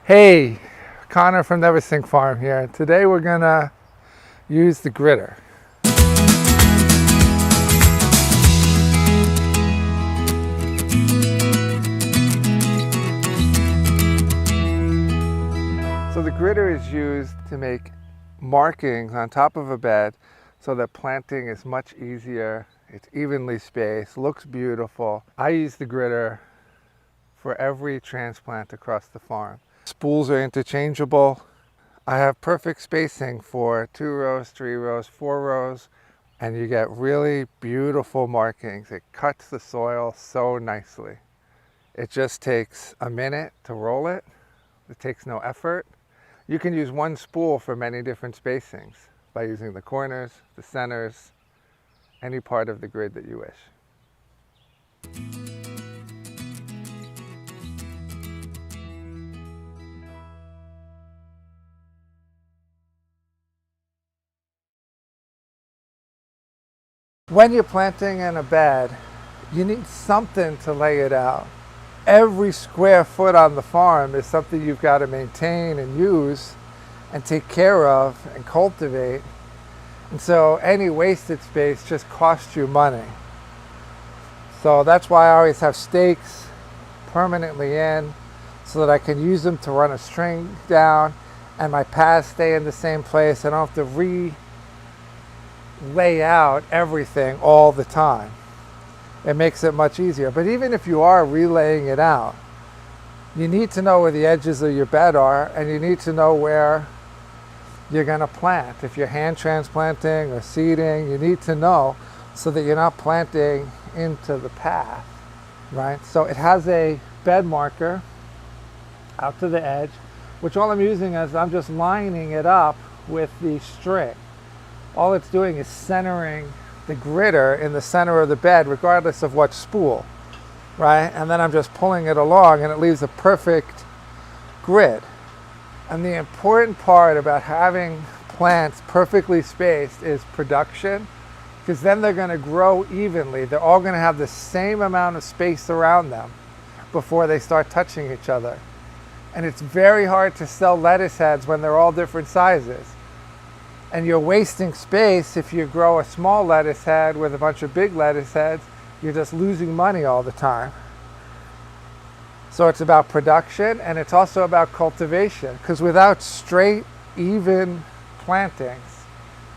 Hey, Connor from Neversink Farm here. Today we're gonna use the gritter. So the gritter is used to make markings on top of a bed so that planting is much easier. It's evenly spaced, looks beautiful. I use the gritter for every transplant across the farm. Spools are interchangeable. I have perfect spacing for 2 rows, 3 rows, 4 rows, and you get really beautiful markings. It cuts the soil so nicely. It just takes a minute to roll it. It takes no effort. You can use one spool for many different spacings by using the corners, the centers, any part of the grid that you wish. When you're planting in a bed, you need something to lay it out. Every square foot on the farm is something you've got to maintain and use and take care of and cultivate. And so any wasted space just costs you money. So that's why I always have stakes permanently in so that I can use them to run a string down and my paths stay in the same place. I don't have to lay out everything all the time. It makes it much easier. But even if you are relaying it out, you need to know where the edges of your bed are, and you need to know where you're going to plant. If you're hand transplanting or seeding, you need to know so that you're not planting into the path, right? So it has a bed marker out to the edge, which all I'm using is I'm just lining it up with the string. All it's doing is centering the gritter in the center of the bed, regardless of what spool, right? And then I'm just pulling it along and it leaves a perfect grid. And the important part about having plants perfectly spaced is production, because then they're going to grow evenly. They're all going to have the same amount of space around them before they start touching each other. And it's very hard to sell lettuce heads when they're all different sizes. And you're wasting space if you grow a small lettuce head with a bunch of big lettuce heads. You're just losing money all the time. So it's about production, and it's also about cultivation, because without straight, even plantings,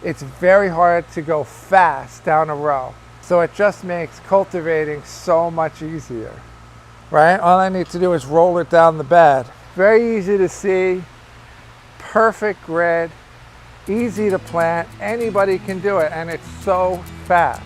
it's very hard to go fast down a row. So it just makes cultivating so much easier, right? All I need to do is roll it down the bed. Very easy to see, perfect grid. Easy to plant, anybody can do it, and it's so fast.